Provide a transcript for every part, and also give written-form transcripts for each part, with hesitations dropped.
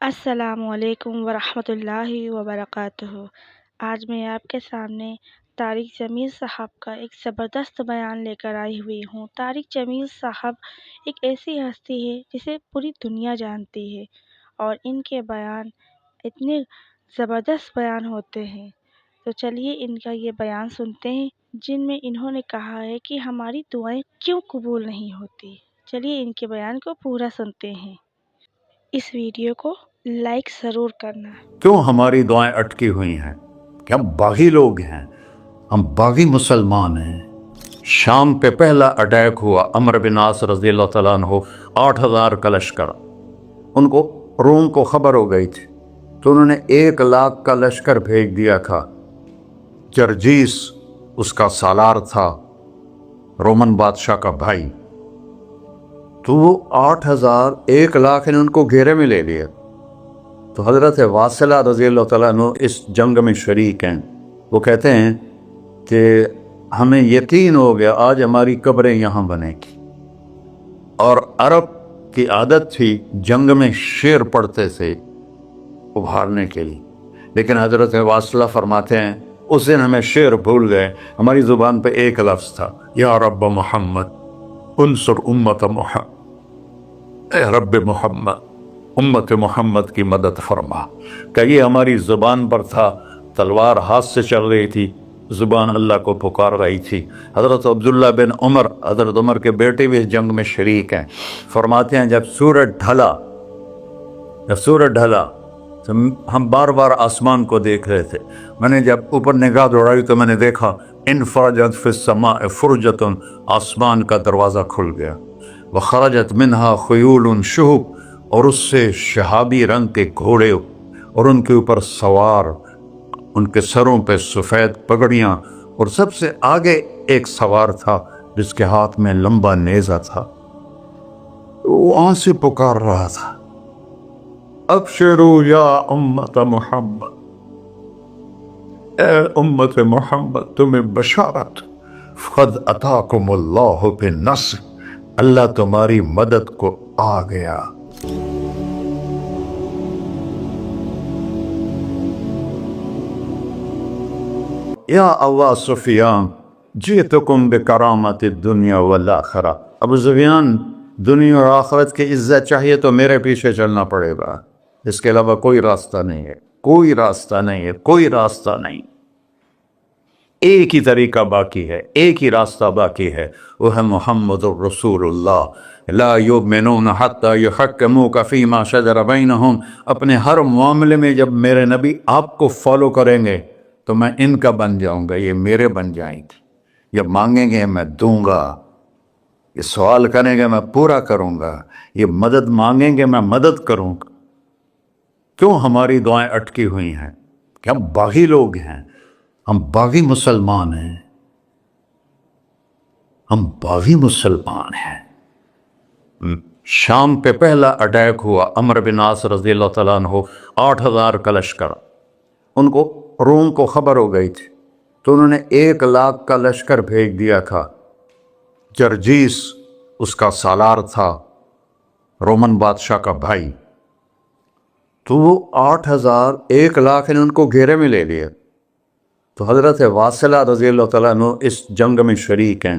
السلام علیکم ورحمۃ اللہ وبرکاتہ۔ آج میں آپ کے سامنے طارق جمیل صاحب کا ایک زبردست بیان لے کر آئی ہوئی ہوں۔ طارق جمیل صاحب ایک ایسی ہستی ہے جسے پوری دنیا جانتی ہے، اور ان کے بیان اتنے زبردست بیان ہوتے ہیں۔ تو چلیے ان کا یہ بیان سنتے ہیں، جن میں انہوں نے کہا ہے کہ ہماری دعائیں کیوں قبول نہیں ہوتی۔ چلیے ان کے بیان کو پورا سنتے ہیں۔ اس ویڈیو کو لائک ضرور کرنا۔ کیوں ہماری دعائیں اٹکی ہوئی ہیں؟ کہ ہم باغی لوگ ہیں، ہم باغی مسلمان ہیں۔ شام پہ پہلا اٹیک ہوا، عمرو بن عاص رضی اللہ تعالیٰ عنہ، 8,000 کا لشکر۔ ان کو روم کو خبر ہو گئی تھی، تو انہوں نے 1,00,000 کا لشکر بھیج دیا تھا۔ جرجیس اس کا سالار تھا، رومن بادشاہ کا بھائی۔ تو وہ 8,000 1,00,000 نے ان کو گھیرے میں لے لیا۔ تو حضرت واصلہ رضی اللہ تعالیٰ عنہ اس جنگ میں شریک ہیں۔ وہ کہتے ہیں کہ ہمیں یقین ہو گیا آج ہماری قبریں یہاں بنے گی۔ اور عرب کی عادت تھی جنگ میں شعر پڑھتے تھے ابھارنے کے لیے، لیکن حضرت واصلہ فرماتے ہیں اس دن ہمیں شعر بھول گئے، ہماری زبان پہ ایک لفظ تھا، یا رب محمد انصر امت محمد، اے رب محمد امت محمد کی مدد فرما۔ کہ یہ ہماری زبان پر تھا، تلوار ہاتھ سے چل رہی تھی، زبان اللہ کو پکار رہی تھی۔ حضرت عبداللہ بن عمر، حضرت عمر کے بیٹے بھی اس جنگ میں شریک ہیں، فرماتے ہیں جب سورج ڈھلا تو ہم بار بار آسمان کو دیکھ رہے تھے۔ میں نے جب اوپر نگاہ دوڑائی تو میں نے دیکھا انفرجت فی السماء فرجۃ، آسمان کا دروازہ کھل گیا، وخرجت منہا خیول شہب، اور اس سے شہابی رنگ کے گھوڑے اور ان کے اوپر سوار، ان کے سروں پہ سفید پگڑیاں، اور سب سے آگے ایک سوار تھا جس کے ہاتھ میں لمبا نیزہ تھا۔ وہ آن سے پکار رہا تھا، ابشروا یا امت محمد، اے امت محمد تمہیں بشارت، قد اتاکم اللہ بالنصر، اللہ تمہاری مدد کو آ گیا۔ یا ابا سفیان جئتکم بکرامت الدنیا والآخرہ، ابو سفیان دنیا اور آخرت کی عزت چاہیے تو میرے پیچھے چلنا پڑے گا، اس کے علاوہ کوئی راستہ نہیں ہے، کوئی راستہ نہیں ہے، کوئی راستہ نہیں۔ ایک ہی طریقہ باقی ہے، ایک ہی راستہ باقی ہے، وہ ہے محمد الرسول اللہ۔ لا یؤمنون حتی یحکموک فیما شجر بینہم، اپنے ہر معاملے میں جب میرے نبی آپ کو فالو کریں گے تو میں ان کا بن جاؤں گا، یہ میرے بن جائیں گے۔ یہ مانگیں گے میں دوں گا، یہ سوال کریں گے میں پورا کروں گا، یہ مدد مانگیں گے میں مدد کروں گا۔ کیوں ہماری دعائیں اٹکی ہوئی ہیں؟ کہ ہم باغی لوگ ہیں، ہم باغی مسلمان ہیں، ہم باغی مسلمان ہیں۔ شام پہ پہلا اٹیک ہوا، عمرو بن عاص رضی اللہ تعالیٰ عنہ، 8,000 کا لشکر۔ ان کو روم کو خبر ہو گئی تھی، تو انہوں نے 1,00,000 کا لشکر بھیج دیا تھا۔ جرجیس اس کا سالار تھا، رومن بادشاہ کا بھائی۔ تو وہ 8,000 1,00,000 نے ان کو گھیرے میں لے لیا۔ تو حضرت واصلہ رضی اللہ تعالیٰ عنہ اس جنگ میں شریک ہیں۔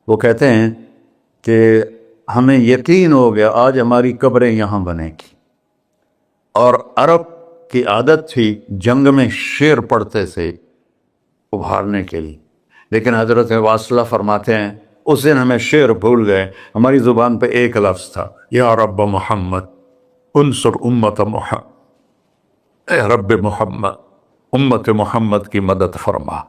وہ کہتے ہیں کہ ہمیں یقین ہو گیا آج ہماری قبریں یہاں بنے گی۔ اور عرب کی عادت تھی جنگ میں شعر پڑھتے تھے ابھارنے کے لیے، لیکن حضرت واصلہ فرماتے ہیں اس دن ہمیں شعر بھول گئے، ہماری زبان پہ ایک لفظ تھا، یا رب محمد انصر امت محمد، اے رب محمد امت محمد کی مدد فرما۔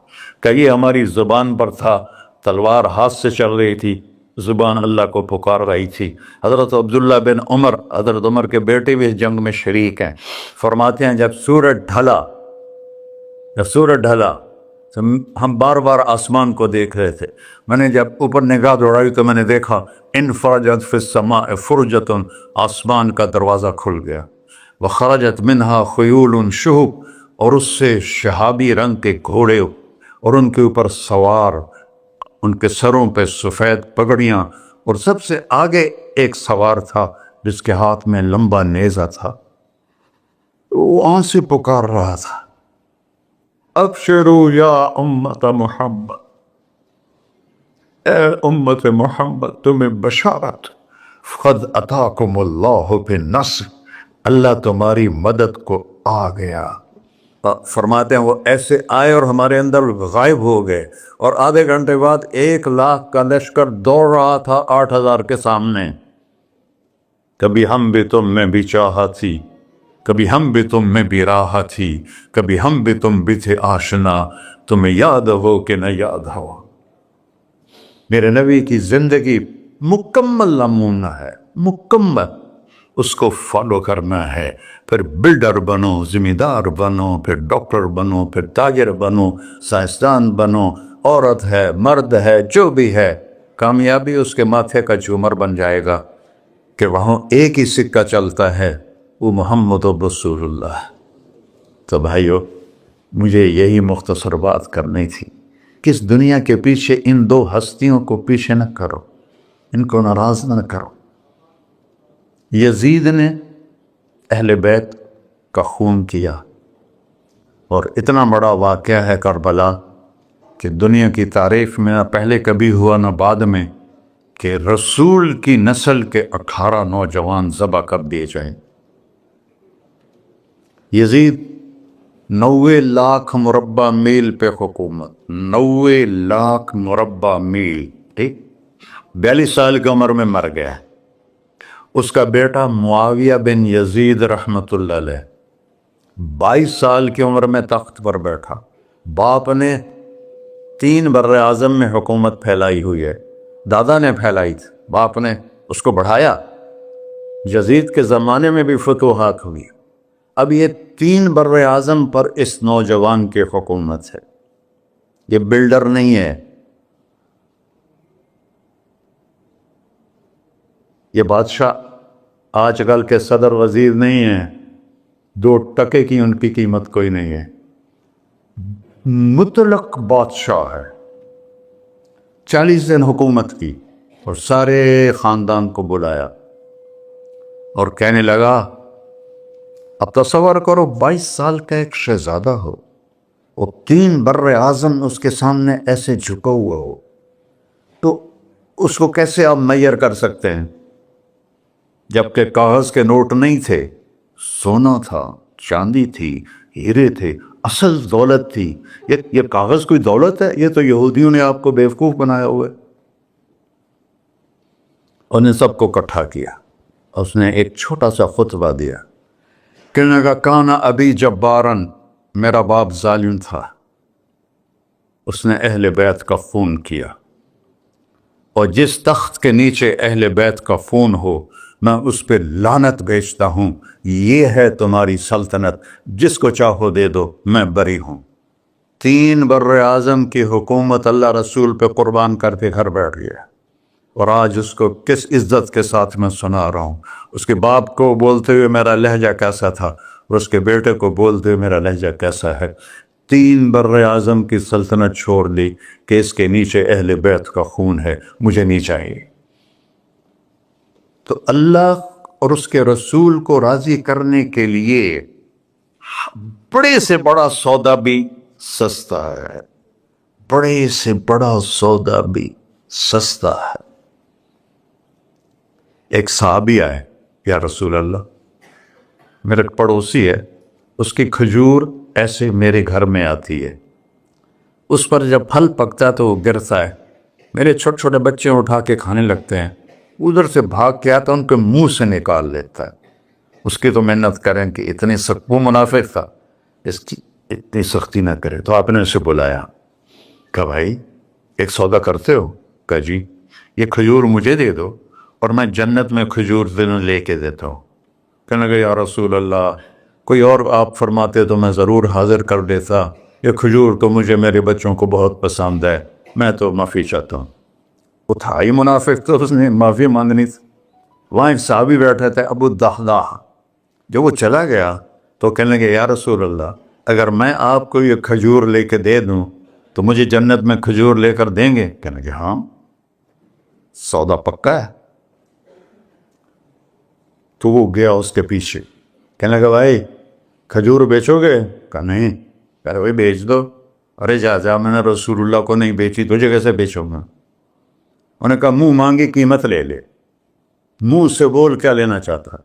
کہ یہ ہماری زبان پر تھا، تلوار ہاتھ سے چل رہی تھی، زبان اللہ کو پکار رہی تھی۔ حضرت عبداللہ بن عمر، حضرت عمر کے بیٹے بھی اس جنگ میں شریک ہیں، فرماتے ہیں جب سورج ڈھلا تو ہم بار بار آسمان کو دیکھ رہے تھے۔ میں نے جب اوپر نگاہ دوڑائی تو میں نے دیکھا انفرجت فی السماء فرجۃ، آسمان کا دروازہ کھل گیا، وخرجت منہا خیول شہب، اور اس سے شہابی رنگ کے گھوڑے اور ان کے اوپر سوار، ان کے سروں پہ سفید پگڑیاں، اور سب سے آگے ایک سوار تھا جس کے ہاتھ میں لمبا نیزہ تھا۔ وہ آن سے پکار رہا تھا، ابشرو یا امت محمد، اے امت محمد تمہیں بشارت، قد اتاکم اللہ بالنصر، اللہ تمہاری مدد کو آ گیا۔ فرماتے ہیں وہ ایسے آئے اور ہمارے اندر غائب ہو گئے، اور آدھے گھنٹے بعد 1,00,000 کا لشکر دوڑ رہا تھا 8,000 کے سامنے۔ کبھی ہم بھی تم میں بھی چاہا تھی، کبھی ہم بھی تم میں بھی راہ تھی، کبھی ہم بھی تم بھی تھے آشنا، تمہیں یاد ہو کہ نہ یاد ہو۔ میرے نبی کی زندگی مکمل نمونہ ہے، مکمل، اس کو فالو کرنا ہے۔ پھر بلڈر بنو، ذمہ دار بنو، پھر ڈاکٹر بنو، پھر تاجر بنو، سائنسدان بنو، عورت ہے مرد ہے جو بھی ہے، کامیابی اس کے ماتھے کا جھومر بن جائے گا کہ وہاں ایک ہی سکہ چلتا ہے، وہ محمد رسول اللہ۔ تو بھائیو، مجھے یہی مختصر بات کرنی تھی کہ اس دنیا کے پیچھے ان دو ہستیوں کو پیچھے نہ کرو، ان کو ناراض نہ کرو۔ یزید نے اہل بیت کا خون کیا، اور اتنا بڑا واقعہ ہے کربلا کہ دنیا کی تاریخ میں نہ پہلے کبھی ہوا نہ بعد میں کہ رسول کی نسل کے 18 نوجوان ذبح کر دیے جائیں۔ یزید 90,00,000 مربع میل پہ حکومت، 90,00,000 مربع میل، ٹھیک، 42 سال کی عمر میں مر گیا۔ اس کا بیٹا معاویہ بن یزید رحمۃ اللہ علیہ 22 سال کی عمر میں تخت پر بیٹھا۔ باپ نے 3 بر اعظم میں حکومت پھیلائی ہوئی ہے، دادا نے پھیلائی تھی، باپ نے اس کو بڑھایا۔ یزید کے زمانے میں بھی فتوحات ہوئی، اب یہ 3 بر اعظم پر اس نوجوان کی حکومت ہے۔ یہ بلڈر نہیں ہے، یہ بادشاہ آج کل کے صدر وزیر نہیں ہیں، 2 ٹکے کی ان کی قیمت کوئی نہیں ہے، مطلق بادشاہ ہے۔ 40 دن حکومت کی اور سارے خاندان کو بلایا اور کہنے لگا، اب تصور کرو 22 سال کا ایک شہزادہ ہو، وہ 3 بر اعظم اس کے سامنے ایسے جھکا ہوا ہو، تو اس کو کیسے آپ میئر کر سکتے ہیں؟ جبکہ کاغذ کے نوٹ نہیں تھے، سونا تھا، چاندی تھی، ہیرے تھے، اصل دولت تھی۔ یہ کاغذ کوئی دولت ہے؟ یہ تو یہودیوں نے آپ کو بیوقوف بنایا ہوا ہے۔ انہیں سب کو اکٹھا کیا، اس نے ایک چھوٹا سا خطبہ دیا، کہنے لگا، کانا ابی جبارن، میرا باپ ظالم تھا، اس نے اہل بیت کا خون کیا، اور جس تخت کے نیچے اہل بیت کا خون ہو میں اس پہ لعنت بھیجتا ہوں، یہ ہے تمہاری سلطنت، جس کو چاہو دے دو، میں بری ہوں۔ 3 بر اعظم کی حکومت اللہ رسول پہ قربان کر کے گھر بیٹھ گیا، اور آج اس کو کس عزت کے ساتھ میں سنا رہا ہوں۔ اس کے باپ کو بولتے ہوئے میرا لہجہ کیسا تھا، اور اس کے بیٹے کو بولتے ہوئے میرا لہجہ کیسا ہے۔ 3 بر اعظم کی سلطنت چھوڑ دی کہ اس کے نیچے اہل بیت کا خون ہے، مجھے نہیں چاہیے۔ تو اللہ اور اس کے رسول کو راضی کرنے کے لیے بڑے سے بڑا سودا بھی سستا ہے، بڑے سے بڑا سودا بھی سستا ہے۔ ایک صحابی آئے، یا رسول اللہ، میرے پڑوسی ہے، اس کی کھجور ایسے میرے گھر میں آتی ہے، اس پر جب پھل پکتا ہے تو وہ گرتا ہے، میرے چھوٹے چھوٹے بچے اٹھا کے کھانے لگتے ہیں، ادھر سے بھاگ کے آتا ان کے منہ سے نکال لیتا ہے۔ اس کی تو محنت کریں کہ اتنی سخت، وہ منافق تھا، اس کی اتنی سختی نہ کرے۔ تو آپ نے اسے بلایا، کہا بھائی ایک سودا کرتے ہو؟ کہا جی، یہ کھجور مجھے دے دو اور میں جنت میں کھجور دنوں لے کے دیتا ہوں۔ کہنے لگا، یا رسول اللہ، کوئی اور آپ فرماتے تو میں ضرور حاضر کر دیتا، یہ کھجور تو مجھے میرے بچوں کو بہت پسند ہے، میں تو معافی چاہتا ہوں۔ اٹھائی منافق تو اس نے معافی مانگنی تھی۔ وہاں ایک صحابی بیٹھے تھے، ابو الدحداح، جب وہ چلا گیا تو کہنے لگے، یا رسول اللہ، اگر میں آپ کو یہ کھجور لے کے دے دوں تو مجھے جنت میں کھجور لے کر دیں گے؟ کہنے لگے ہاں، سودا پکا ہے۔ تو وہ گیا اس کے پیچھے، کہنے لگا، بھائی کھجور بیچو گے؟ کہا نہیں. کہا بھائی بیچ دو. ارے جا میں نے رسول اللہ کو نہیں بیچی, تجھے کیسے بیچوں گا؟ انہوں نے کہا منہ مانگی قیمت لے لے. منہ سے بول کیا لینا چاہتا.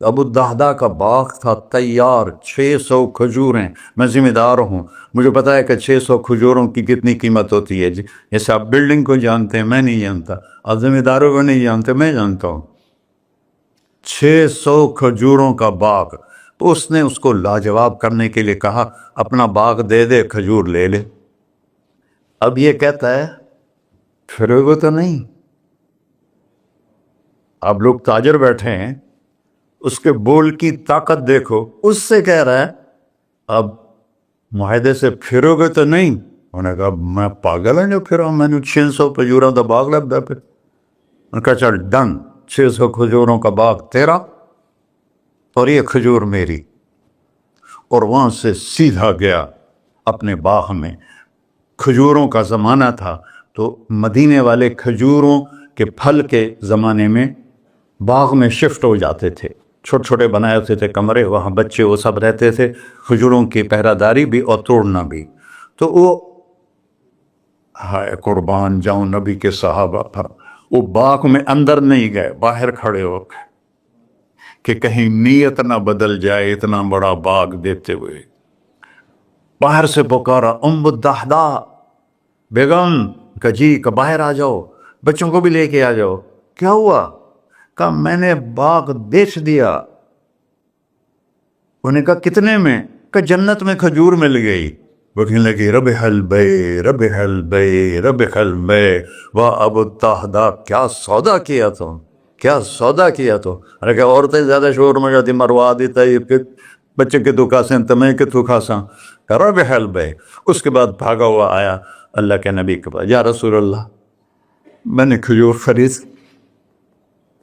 ابو الدہداء کا باغ تھا تیار, 600 کھجوریں. میں ذمہ دار ہوں, مجھے پتا ہے کہ 600 کھجوروں کی کتنی قیمت ہوتی ہے. جیسے آپ بلڈنگ کو جانتے ہیں, میں نہیں جانتا. آپ ذمہ داروں کو نہیں جانتے, میں جانتا ہوں. 600 کھجوروں کا باغ. اس نے اس کو لاجواب کرنے کے لیے کہا اپنا باغ دے دے, کھجور لے لے. اب یہ کہتا ہے پھرے گا تو نہیں. اب لوگ تاجر بیٹھے ہیں, اس کے بول کی طاقت دیکھو. اس سے کہہ رہا ہے اب معاہدے سے پھرو گے تو نہیں. انہوں نے کہا میں پاگل ہوں جو پھرا, میں نے 600 کھجوروں کا باغ لگ گیا. پھر انہوں نے کہا چل ڈن, 600 کھجوروں کا باغ تیرا اور یہ کھجور میری. اور وہاں سے سیدھا گیا اپنے باغ میں. کھجوروں کا زمانہ تھا تو مدینے والے کھجوروں کے پھل کے زمانے میں باغ میں شفٹ ہو جاتے تھے. چھوٹے چھوٹے بنائے ہوتے تھے کمرے, وہاں بچے وہ سب رہتے تھے, کھجوروں کی پہرہ داری بھی اور توڑنا بھی. تو وہ ہائے قربان جاؤں نبی کے صحابہ پر, وہ باغ میں اندر نہیں گئے, باہر کھڑے ہو گئے کہ کہیں نیت نہ بدل جائے اتنا بڑا باغ دیتے ہوئے. باہر سے پکارا ام الدہداء بیگم, کہ جی کہ باہر آ جاؤ, بچوں کو بھی لے کے آ جاؤ. کیا ہوا؟ کہا میں نے باغ بیچ دیا. انہوں نے کہا کتنے میں؟ کہ جنت میں کھجور مل گئی. وہ کہنے لگی ربح البیع ربح البیع ربح البیع. واہ ابو الدہداء کیا سودا کیا تو, کیا سودا کیا تو. ارے کہ عورتیں زیادہ شور میں جاتی, مروا دیتا ہے کہ بچے کے تو کھاسیں تمہیں کہ تو کھاساں. ربح البیع. اس کے بعد بھاگا ہوا آیا اللہ کے نبی کے پاس, یا رسول اللہ میں نے کھجور خرید,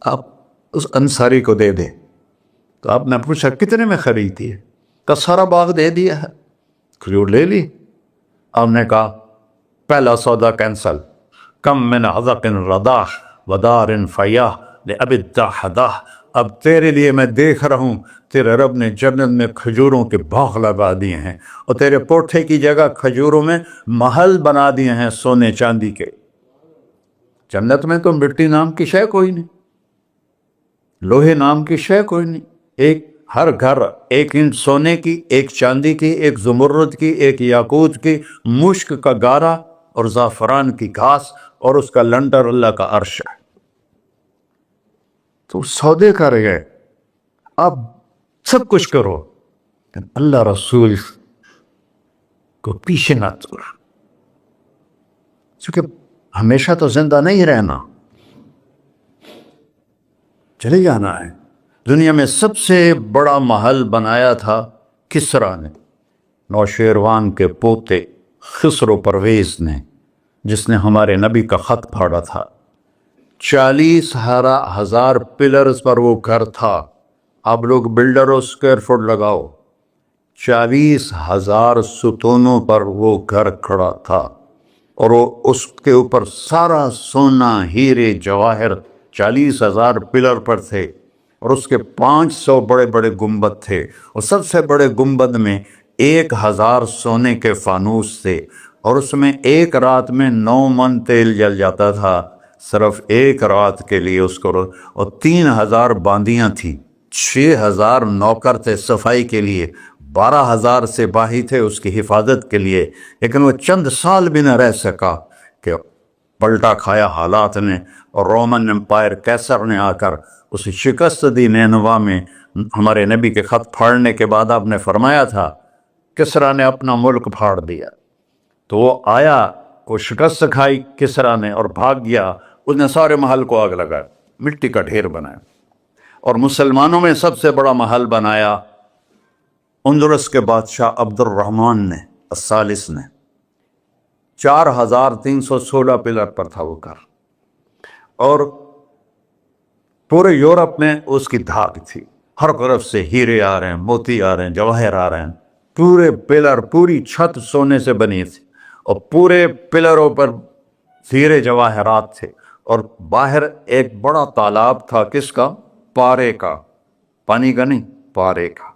آپ اس انصاری کو دے دے. تو آپ نے پوچھا کتنے میں خریدی ہے؟ کہ سارا باغ دے دیا ہے, کھجور لے لی. آپ نے کہا پہلا سودا کینسل. کم من عذق رداح ودار فیاح لأبی الدہداء. اب تیرے لیے میں دیکھ رہا ہوں تیرے رب نے جنت میں کھجوروں کے باغ لگا دیے ہیں, اور تیرے کوٹھے کی جگہ کھجوروں میں محل بنا دیے ہیں سونے چاندی کے. جنت میں تو مٹی نام کی شے کوئی نہیں, لوہے نام کی شے کوئی نہیں. ایک ہر گھر ایک انچ سونے کی, ایک چاندی کی, ایک زمرد کی, ایک یاقوت کی, مشک کا گارا اور زعفران کی گھاس, اور اس کا لنٹر اللہ کا عرش ہے. تو سودے کر گئے, اب سب کچھ کرو, اللہ رسول کو پیچھے نہ توڑ, کیونکہ ہمیشہ تو زندہ نہیں رہنا, چلے جانا ہے. دنیا میں سب سے بڑا محل بنایا تھا کسریٰ نے, نوشیروان کے پوتے خسرو پرویز نے, جس نے ہمارے نبی کا خط پھاڑا تھا. 40,000 پلرز پر وہ گھر تھا. آپ لوگ بلڈروں اسکوائر فٹ لگاؤ, 40,000 ستونوں پر وہ گھر کھڑا تھا, اور وہ اس کے اوپر سارا سونا ہیرے جواہر 40,000 پلر پر تھے, اور اس کے 500 بڑے بڑے گنبد تھے, اور سب سے بڑے گنبد میں 1,000 سونے کے فانوس تھے, اور اس میں ایک رات میں 9 من تیل جل جاتا تھا, صرف ایک رات کے لیے اس کو. اور 3,000 باندیاں تھیں, 6,000 نوکر تھے صفائی کے لیے, 12,000 سپاہی تھے اس کی حفاظت کے لیے. لیکن وہ چند سال بھی نہ رہ سکا کہ پلٹا کھایا حالات نے, اور رومن امپائر کیسر نے آ کر اسے شکست دی. نینوا میں ہمارے نبی کے خط پھاڑنے کے بعد آپ نے فرمایا تھا کسریٰ نے اپنا ملک پھاڑ دیا, تو وہ آیا, وہ شکست کھائی کسریٰ نے اور بھاگ گیا. اس نے سارے محل کو آگ لگایا, مٹی کا ڈھیر بنایا. اور مسلمانوں میں سب سے بڑا محل بنایا اندلس کے بادشاہ عبد الرحمن نے الثالث نے. 4,316 پلر پر تھا وہ گھر, اور پورے یورپ میں اس کی دھاک تھی. ہر طرف سے ہیرے آ رہے ہیں, موتی آ رہے ہیں, جواہر آ رہے ہیں. پورے پلر, پوری چھت سونے سے بنی تھی, اور پورے پلروں پر ہیرے جواہرات تھے. اور باہر ایک بڑا تالاب تھا, کس کا؟ پارے کا, پانی کا نہیں, پارے کا.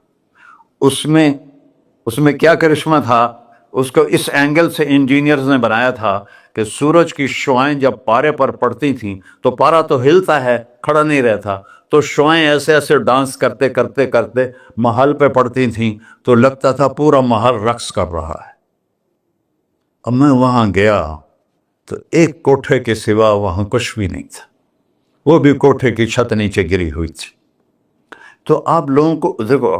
اس میں کیا کرشمہ تھا، اس کو اس اینگل سے انجینئرز نے بنایا تھا کہ سورج کی شعائیں جب پارے پر پڑتی تھیں تو پارا تو ہلتا ہے، کھڑا نہیں رہتا، تو شعائیں ایسے ایسے ڈانس کرتے کرتے کرتے محل پہ پڑتی تھیں تو لگتا تھا پورا محل رقص کر رہا ہے۔ اب میں وہاں گیا تو ایک کوٹھے کے سوا وہاں کچھ بھی نہیں تھا، وہ بھی کوٹھے کی چھت نیچے گری ہوئی تھی۔ تو آپ لوگوں کو دیکھو،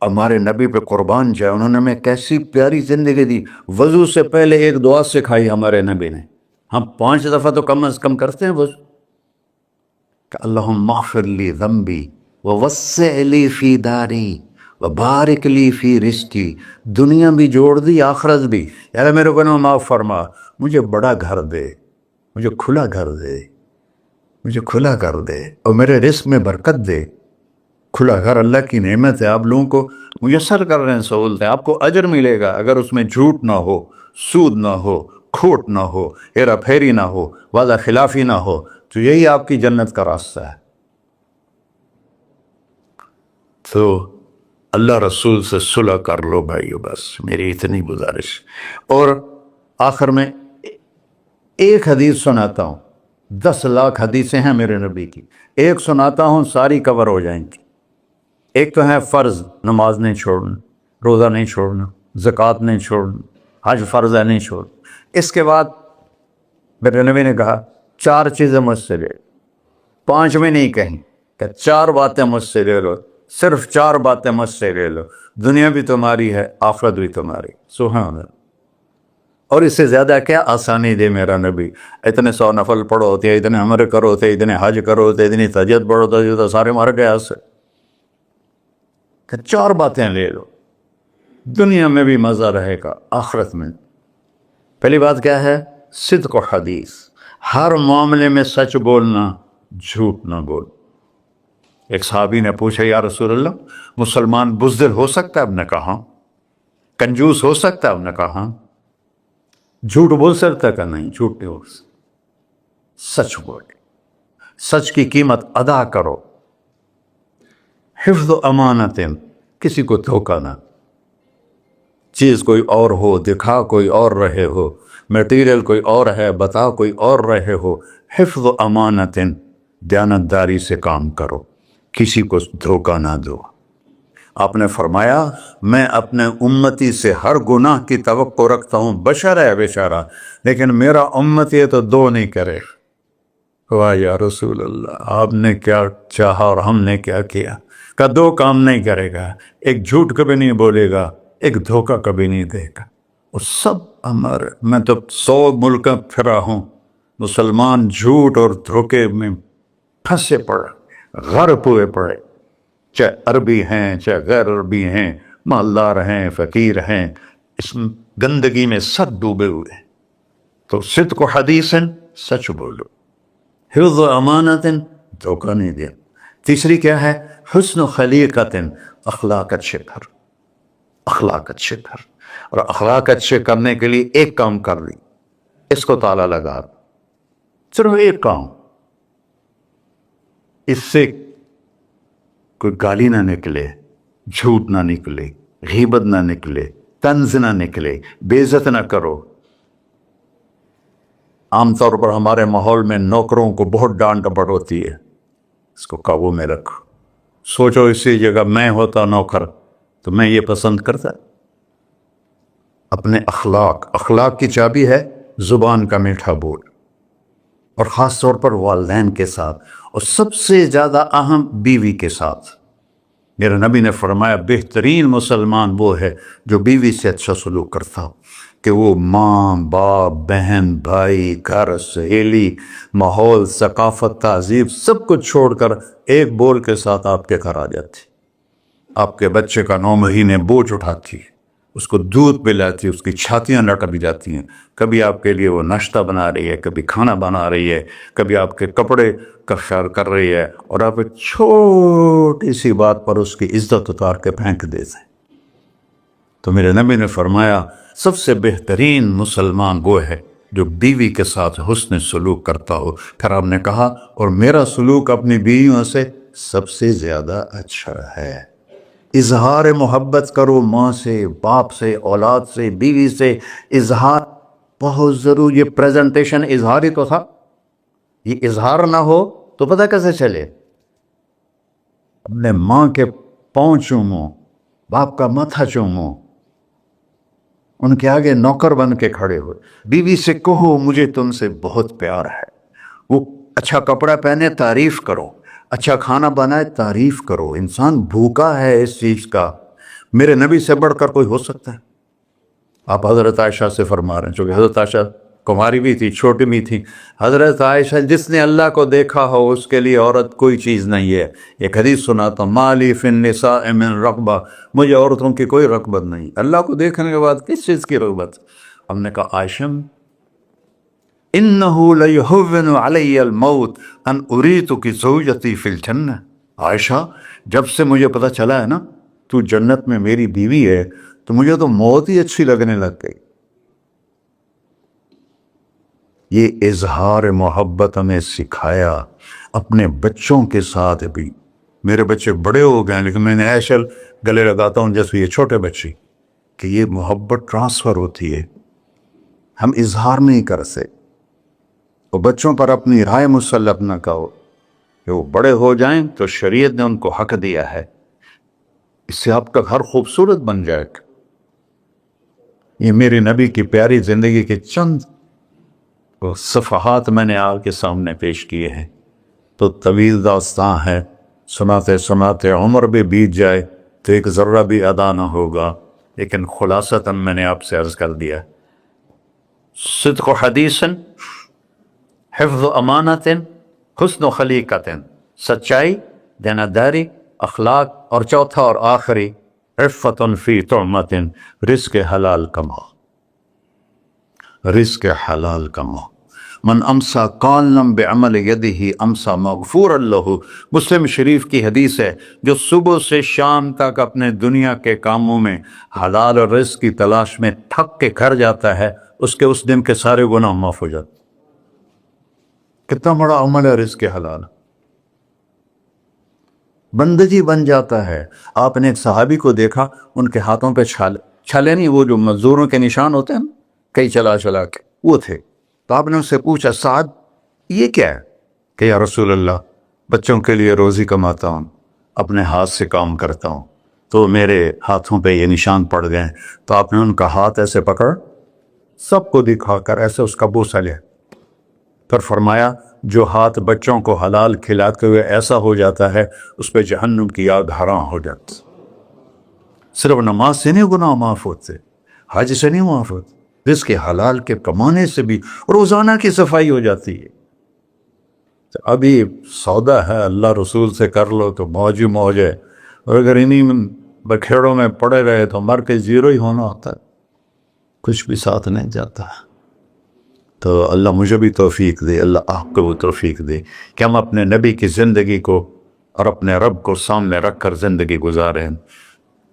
ہمارے نبی پہ قربان جائے، انہوں نے ہمیں کیسی پیاری زندگی دی۔ وضو سے پہلے ایک دعا سکھائی ہمارے نبی نے، ہم 5 دفعہ تو کم از کم کرتے ہیں وضو، کہ اللہم اغفر لی ذنبی ووسع لی فی داری وبارک لی فی رزقی۔ دنیا بھی جوڑ دی، آخرت بھی، یار میرے کو نا معاف فرما، مجھے بڑا گھر دے، مجھے کھلا گھر دے، مجھے کھلا کر دے، اور میرے رزق میں برکت دے۔ کھلا گھر اللہ کی نعمت ہے، آپ لوگوں کو میسر کر رہے ہیں سہولتیں، آپ کو اجر ملے گا اگر اس میں جھوٹ نہ ہو، سود نہ ہو، کھوٹ نہ ہو، ہیرا پھیری نہ ہو، وعدہ خلافی نہ ہو، تو یہی آپ کی جنت کا راستہ ہے۔ تو اللہ رسول سے صلح کر لو بھائیو، بس میری اتنی گزارش۔ اور آخر میں ایک حدیث سناتا ہوں، 10 لاکھ حدیثیں ہیں میرے نبی کی، ایک سناتا ہوں، ساری کور ہو جائیں گی۔ ایک تو ہے فرض، نماز نہیں چھوڑنا، روزہ نہیں چھوڑنا، زکوٰۃ نہیں چھوڑنا، حج فرض ہے نہیں چھوڑنا۔ اس کے بعد میرے نبی نے کہا 4 چیزیں مجھ سے لے لو، 5 میں نہیں کہیں، کہ 4 باتیں مجھ سے لے لو، صرف 4 باتیں مجھ سے لے لو، دنیا بھی تمہاری ہے، آخرت بھی تمہاری۔ سبحان اللہ۔ اور اس سے زیادہ کیا آسانی دے میرا نبی، اتنے 100 نفل پڑھو ہوتے، اتنے عمرے کرو ہوتے، اتنے حج کرو ہوتے، اتنی تہجد پڑھو ہوتے، تو سارے مر گئے اس سے، کہ 4 باتیں لے لو، دنیا میں بھی مزہ رہے گا، آخرت میں۔ پہلی بات کیا ہے؟ صدق و حدیث، ہر معاملے میں سچ بولنا، جھوٹ نہ بول۔ ایک صحابی نے پوچھا یا رسول اللہ، مسلمان بزدل ہو سکتا ہے؟ اب نے کہا کنجوس ہو سکتا ہے؟ اب نے کہا جھوٹ بول سکتا ہے؟ کہ نہیں، جھوٹ نہیں ہو سکتا، سچ بول، سچ کی قیمت ادا کرو۔ حفظ و امانت، کسی کو دھوکہ نہ، چیز کوئی اور ہو، دکھا کوئی اور رہے ہو، میٹیریل کوئی اور ہے، بتا کوئی اور رہے ہو۔ حفظ و امانت، دیانتداری سے کام کرو، کسی کو دھوکہ نہ دو۔ آپ نے فرمایا میں اپنے امتی سے ہر گناہ کی توقع رکھتا ہوں، بشر ہے بیچارہ، لیکن میرا امتی ہے تو 2 نہیں کرے۔ واہ یا رسول اللہ، آپ نے کیا چاہا اور ہم نے کیا کیا، کہ 2 کام نہیں کرے گا، ایک جھوٹ کبھی نہیں بولے گا، ایک دھوکہ کبھی نہیں دے گا۔ اور سب ہمارے، میں تو 100 ملک پھرا ہوں، مسلمان جھوٹ اور دھوکے میں پھنسے پڑے، غرق ہوئے پڑے، چاہے عربی ہیں چاہے غیر عربی ہیں، مالدار ہیں فقیر ہیں، اس گندگی میں سب ڈوبے ہوئے۔ تو صدق و حدیث، سچ بولو، حفظ و امانت، دھوکہ نہیں دیا۔ تیسری کیا ہے؟ حسن و خلیقت، اخلاق اچھے کر، اخلاق اچھے کر۔ اور اخلاق اچھے کرنے کے لیے ایک کام کر لی، اس کو تالا لگا، صرف ایک کام، اس سے کوئی گالی نہ نکلے، جھوٹ نہ نکلے، غیبت نہ نکلے، طنز نہ نکلے، بے عزت نہ کرو۔ عام طور پر ہمارے ماحول میں نوکروں کو بہت ڈانٹ ڈپٹ ہوتی ہے، اس کو قابو میں رکھو۔ سوچو اسی جگہ میں ہوتا نوکر تو میں یہ پسند کرتا۔ اپنے اخلاق کی چابی ہے زبان کا میٹھا بول، اور خاص طور پر والدین کے ساتھ، اور سب سے زیادہ اہم بیوی کے ساتھ۔ میرے نبی نے فرمایا بہترین مسلمان وہ ہے جو بیوی سے اچھا سلوک کرتا ہو، کہ وہ ماں باپ بہن بھائی گھر سہیلی ماحول ثقافت تہذیب سب کچھ چھوڑ کر ایک بول کے ساتھ آپ کے گھر آ جاتی، آپ کے بچے کا 9 مہینے بوجھ اٹھاتی، اس کو دودھ پلاتی، اس کی چھاتیاں لٹک جاتی ہیں، کبھی آپ کے لیے وہ ناشتہ بنا رہی ہے، کبھی کھانا بنا رہی ہے، کبھی آپ کے کپڑے کا خیال کر رہی ہے، اور آپ ایک چھوٹی سی بات پر اس کی عزت اتار کے پھینک دیتے ہیں۔ تو میرے نبی نے فرمایا سب سے بہترین مسلمان وہ ہے جو بیوی کے ساتھ حسن سلوک کرتا ہو۔ پھر آپ نے کہا اور میرا سلوک اپنی بیویوں سے سب سے زیادہ اچھا ہے۔ اظہار محبت کرو ماں سے، باپ سے، اولاد سے، بیوی سے، اظہار بہت ضروری. یہ پریزنٹیشن اظہار ہی تو تھا. یہ اظہار نہ ہو تو پتہ کیسے چلے؟ اپنے ماں کے پاؤں چومو، باپ کا ماتھا چومو، ان کے آگے نوکر بن کے کھڑے ہو. بیوی سے کہو مجھے تم سے بہت پیار ہے. وہ اچھا کپڑا پہنے تعریف کرو، اچھا کھانا بنائے تعریف کرو. انسان بھوکا ہے اس چیز کا. میرے نبی سے بڑھ کر کوئی ہو سکتا ہے؟ آپ حضرت عائشہ سے فرما رہے ہیں، چونکہ حضرت عائشہ کماری بھی تھی، چھوٹی بھی تھی. حضرت عائشہ جس نے اللہ کو دیکھا ہو اس کے لیے عورت کوئی چیز نہیں ہے. ایک حدیث سناتا ہوں، مالی فی النساء من رغبہ، مجھے عورتوں کی کوئی رغبت نہیں. اللہ کو دیکھنے کے بعد کس چیز کی رغبت؟ ہم نے کہا عائشہ انہ لیہون علی الموت ان اریتک زوجتی فی الجنہ. عائشہ جب سے مجھے پتہ چلا ہے نا تو جنت میں میری بیوی ہے تو مجھے تو موت ہی اچھی لگنے لگ گئی. یہ اظہار محبت ہمیں سکھایا. اپنے بچوں کے ساتھ بھی، میرے بچے بڑے ہو گئے لیکن میں نے ایسے گلے لگاتا ہوں جیسے یہ چھوٹے بچے، کہ یہ محبت ٹرانسفر ہوتی ہے. ہم اظہار نہیں کر سکتے. اور بچوں پر اپنی رائے مسلط نہ کہو کہ وہ بڑے ہو جائیں تو شریعت نے ان کو حق دیا ہے. اس سے آپ کا گھر خوبصورت بن جائے گا. یہ میرے نبی کی پیاری زندگی کے چند صفحات میں نے آپ کے سامنے پیش کیے ہیں. تو طویل داستان ہے، سناتے سناتے عمر بھی بیت جائے تو ایک ذرہ بھی ادا نہ ہوگا. لیکن خلاصتاً میں نے آپ سے عرض کر دیا، صدق و حدیث، حفظ و امانت، حسن و خلیقت، سچائی، دیانتداری، اخلاق، اور چوتھا اور آخری عفت فی طعمت، رزق حلال کماؤ. رزق حلال کماؤ. من امسا قالنا بعمل یدہ امسا مغفورا لہ. مسلم شریف کی حدیث ہے، جو صبح سے شام تک اپنے دنیا کے کاموں میں حلال اور رزق کی تلاش میں تھک کے گھر جاتا ہے، اس کے اس دن کے سارے گناہ معاف ہو جاتے. کتنا بڑا عمل ہے رزق حلال، بندگی بن جاتا ہے. آپ نے ایک صحابی کو دیکھا، ان کے ہاتھوں پہ چھالے نہیں، وہ جو مزدوروں کے نشان ہوتے ہیں کئی چلا چلا کے، وہ تھے. تو آپ نے ان سے پوچھا سعد یہ کیا ہے؟ کہ یا رسول اللہ بچوں کے لیے روزی کماتا ہوں، اپنے ہاتھ سے کام کرتا ہوں، تو میرے ہاتھوں پہ یہ نشان پڑ گئے. تو آپ نے ان کا ہاتھ ایسے پکڑ، سب کو دکھا کر ایسے اس کا بوسہ لیا، پھر فرمایا جو ہاتھ بچوں کو حلال کھلاتے ہوئے ایسا ہو جاتا ہے اس پہ جہنم کی آگ حرام ہو جاتی. صرف نماز سے نہیں گناہ معاف ہوتے، حج سے نہیں معاف ہوتے، رزق حلال کے کمانے سے بھی روزانہ کی صفائی ہو جاتی ہے. ابھی سودا ہے اللہ رسول سے کر لو تو موج ہی موج ہے، اور اگر انہیں بکھیڑوں میں پڑے رہے تو مر کے زیرو ہی ہونا ہوتا ہے، کچھ بھی ساتھ نہیں جاتا. تو اللہ مجھے بھی توفیق دے، اللہ آپ کو بھی توفیق دے کہ ہم اپنے نبی کی زندگی کو اور اپنے رب کو سامنے رکھ کر زندگی گزاریں.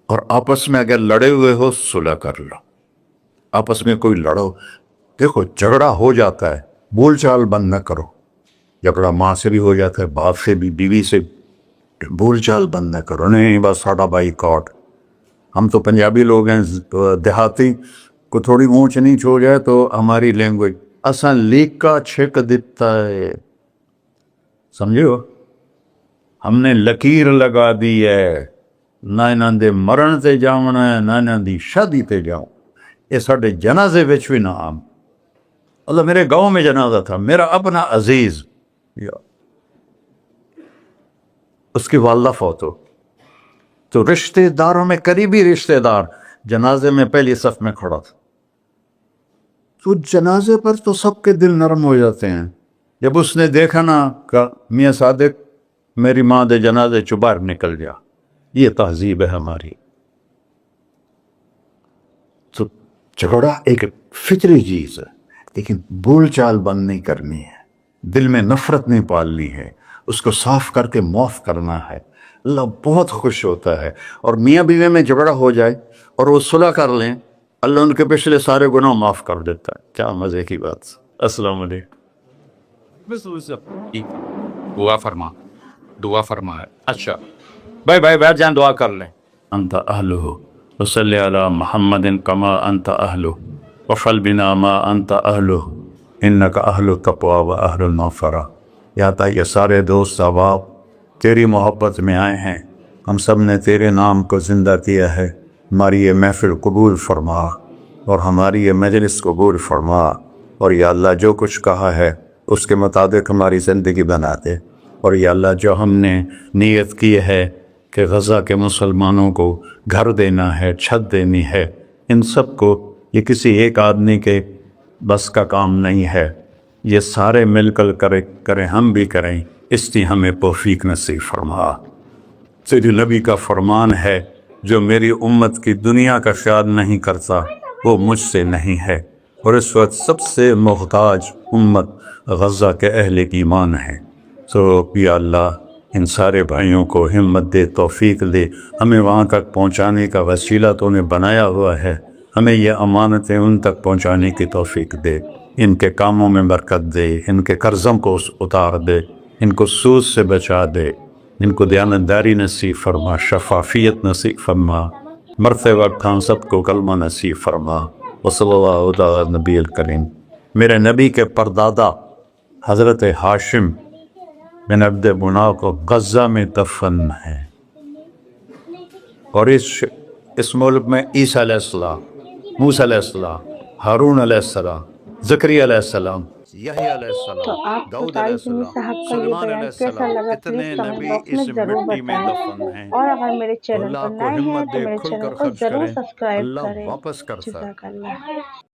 اور آپس میں اگر لڑے ہوئے ہو صلح کر لو. آپس میں کوئی لڑو، دیکھو جھگڑا ہو جاتا ہے، بول چال بند نہ کرو. جھگڑا ماں سے بھی ہو جاتا ہے، باپ سے بھی، بیوی سے، بول چال بند نہ کرو. نہیں بس ساڈا بائی کاٹ. ہم تو پنجابی لوگ ہیں، دیہاتی کو تھوڑی اونچ نیچ ہو جائے تو ہماری لینگویج اساں لیکا چھک دیتا ہے، سمجھو، ہم نے لکیر لگا دی ہے، نہ انہاں دے مرن تے جاونا ہے نہ انہاں دی شادی تے جاؤ. یہ ساڈے جنازے وچ بھی نہ عام. اللہ میرے گاؤں میں جنازہ تھا، میرا اپنا عزیز، اس کی والدہ فوت ہو، تو رشتہ داروں میں قریبی رشتہ دار جنازے میں پہلی صف میں کھڑا تھا. تو جنازے پر تو سب کے دل نرم ہو جاتے ہیں. جب اس نے دیکھا نا کہ میاں صادق میری ماں دے جنازے چ باہر نکل جا، یہ تہذیب ہے ہماری. تو جھگڑا ایک فطری چیز ہے، لیکن بول چال بند نہیں کرنی ہے، دل میں نفرت نہیں پالنی ہے، اس کو صاف کر کے معاف کرنا ہے. اللہ بہت خوش ہوتا ہے. اور میاں بیوی میں جھگڑا ہو جائے اور وہ صلح کر لیں، اللہ ان کے پچھلے سارے گناہ معاف کر دیتا ہے. کیا مزے کی بات. السلام علیکم. دعا فرما، دعا فرما ہے. اچھا بھائی بیٹھ جائیں، دعا کر لیں. أنت أهله وصل على محمد كما أنت أهله وفعل بنا ما أنت أهله إنك أهل التقوى وأهل المغفرة۔ یا اللہ یہ سارے دوست احباب تیری محبت میں آئے ہیں، ہم سب نے تیرے نام کو زندہ کیا ہے، ہماری یہ محفل قبول فرما اور ہماری یہ مجلس قبول فرما، اور یا اللہ جو کچھ کہا ہے اس کے مطابق ہماری زندگی بنا دے، اور یا اللہ جو ہم نے نیت کی ہے کہ غزہ کے مسلمانوں کو گھر دینا ہے، چھت دینی ہے، ان سب کو یہ کسی ایک آدمی کے بس کا کام نہیں ہے، یہ سارے مل کر کریں، ہم بھی کریں، اس کی ہمیں توفیق نصیب فرما۔ تیرے نبی کا فرمان ہے جو میری امت کی دنیا کا خیال نہیں کرتا وہ مجھ سے نہیں ہے، اور اس وقت سب سے محتاج امت غزہ کے اہل ایمان ہے۔ تو یا اللہ ان سارے بھائیوں کو ہمت دے، توفیق دے، ہمیں وہاں تک پہنچانے کا وسیلہ تو نے بنایا ہوا ہے، ہمیں یہ امانتیں ان تک پہنچانے کی توفیق دے، ان کے کاموں میں برکت دے، ان کے قرضوں کو اتار دے، ان کو سود سے بچا دے، ان کو دیانتداری نصیب فرما، شفافیت نصیب فرما، مرتے وقت ہم سب کو کلمہ نصیب فرما۔ وصلی اللہ علی نبی الکریم۔ میرے نبی کے پردادا حضرت ہاشم بن عبد مناف کو غزہ میں دفن ہے، اور اس ملک میں عیسیٰ علیہ السلام، موسیٰ علیہ السلام، ہارون علیہ السلام، زکریا علیہ السلام، یحییٰ علیہ تو السلام، آپ کو داؤد علیہ طارق جمیل السلام، صاحب کا یہ سلیمان علیہ بیان کیسا السلام، لگا اتنے پلیز کمنٹ نبی باکس میں اس ضرور مٹی میں بتائیں، دفن ہیں۔ اور اگر میرے تو چینل اللہ پر کو نئے ہیں ہمت تو دے، میرے کھل چینل کر کو خرچ ضرور کریں، سبسکرائب اللہ کریں۔ واپس کرتا ہے۔ جزاک اللہ۔